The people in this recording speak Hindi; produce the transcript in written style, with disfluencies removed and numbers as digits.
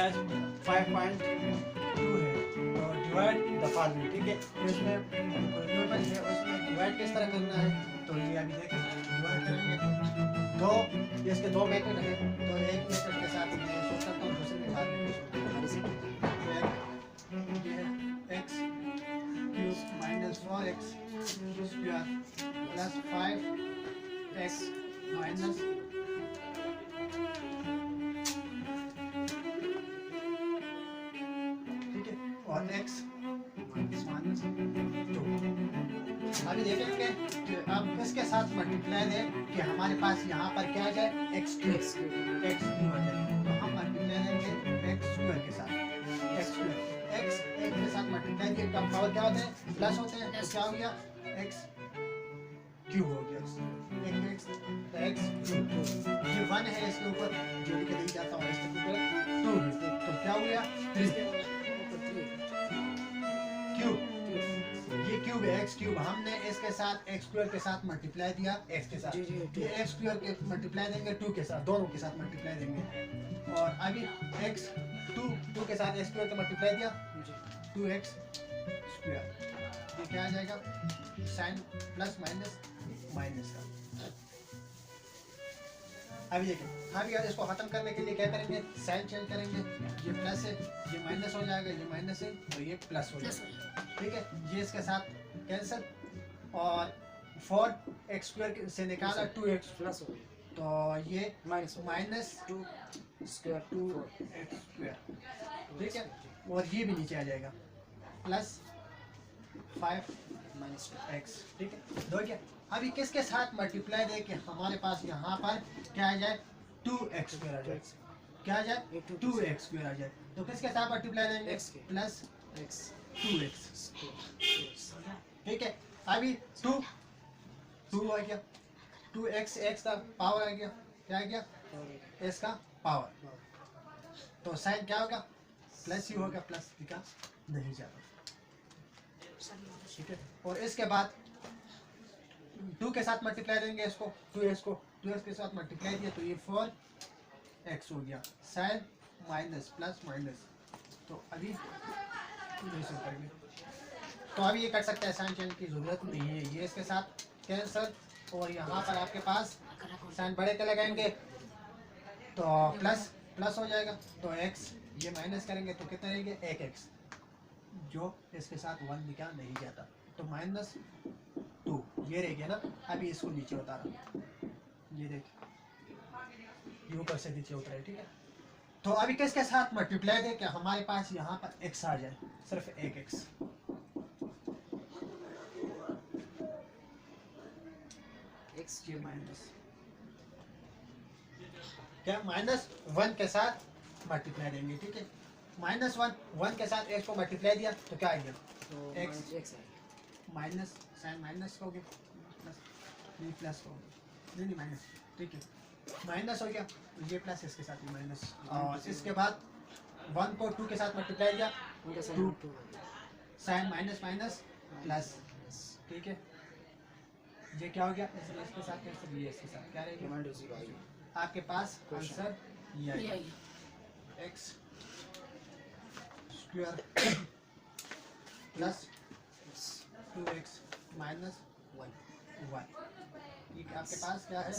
डैश 5.2 है, तो डिवाइड द फॉलोइंग, ठीक है। तो इसमें न्यूटन है, उसमें डिवाइड किस तरह करना है, तो ये अभी देखेंगे। डिवाइड करेंगे दो, इसके दो मेथड है, तो एक मेथड के साथ मैं शो करता हूँ, दूसरे के साथ ये है x cube minus 4x square plus 5x minus और x माइनस 2। अभी देखेंगे कि अब इसके साथ मल्टीप्लाई दें कि हमारे पास यहाँ पर क्या आ जाए, x क्यूब आ जाए, तो हम मल्टीप्लाई देंगे x स्क्वायर के साथ, x के साथ मल्टीप्लाई किया तो पावर क्या होते हैं, प्लस होते हैं, तो क्या हो गया x क्यूब हो गया, x क्यूब, ये 1 है इसके ऊपर जो लिख दिया जाता है, इसके ऊपर 2 है, तो क्या हो गया 3 क्यूब, ये क्यूब है x क्यूब, हमने इसके साथ x स्क्वायर के साथ मल्टीप्लाई दिया x के साथ, ये x स्क्वायर के मल्टीप्लाई देंगे 2 के साथ, दोनों के साथ मल्टीप्लाई देंगे, और अभी x 2 के साथ x स्क्वायर का मल्टीप्लाई दिया 2x स्क्वायर, ये क्या आ जाएगा, साइन प्लस माइनस माइनस का। अभी देखिए, अभी यार इसको खत्म करने के लिए क्या करेंगे, साइन चेंज करेंगे, ये प्लस है, ये माइनस हो जाएगा, ये माइनस है तो ये प्लस हो जाएगा, ठीक है। ये इसके साथ कैंसिल, और 4x स्क्वायर से निकाला 2x प्लस हो गया, तो ये माइनस 2 स्क्वायर 2x स्क्वायर, ठीक है, और ये भी नीचे आ जाएगा प्लस 5 माइनस x, ठीक है। दो क्या, अभी किसके साथ मल्टीप्लाई दे कि हमारे पास यहाँ पर क्या आ जाए, 2x स्क्वायर आ जाए, क्या आ जाए 2x स्क्वायर आ जाए, तो किसके साथ मल्टीप्लाई देंगे, प्लस x 2x, ठीक है। अभी 2 आ गया, 2x x का पावर आ गया, क्या आ गया, इसका पावर, तो साइन क्या होगा, प्लस ही होगा, प्लस दिखा नहीं जाता, ठीक है। और इसके बाद 2 के साथ मल्टीप्लाई देंगे इसको, 2x के साथ मल्टीप्लाई दिया तो ये 4x हो गया, साइन माइनस प्लस माइनस, तो अभी करेंगे, तो अभी ये कर सकते हैं, साइन चेंज की जरूरत नहीं है, ये इसके साथ कैंसल, और यहाँ पर आपके पास साइन बड़े के लगाएंगे तो प्लस हो जाएगा, तो x ये माइनस करेंगे तो कितना रहेंगे 1x, जो इसके साथ 1 लिखा नहीं जाता, तो -2 ये रह गया ना। अभी इसको नीचे उतारा, ये देखिए ये ऊपर से नीचे उतरा है, ठीक है। तो अभी किसके साथ मल्टीप्लाई दे कि हमारे पास यहाँ पर x आ जाए, सिर्फ 1x, x ये माइनस क्या -1 के साथ मल्टीप्लाई देंगे, ठीक है। -1 के साथ x को मल्टीप्लाई दिया तो क्या आ गया, तो x माइनस, साइन माइनस हो गया, प्लस नहीं प्लस हो गया, नहीं माइनस, ठीक है, माइनस हो गया, ये प्लस इसके साथ ही माइनस, और इसके बाद 1 को 2 के साथ मल्टीप्लाई किया 2, साइन माइनस माइनस प्लस, ठीक है। ये क्या हो गया, इसके साथ कैंसिल, ये इसके साथ क्या रहेगा, आपके पास आंसर ये आएगा, x square plus 2x minus 1, ये आपके पास क्या है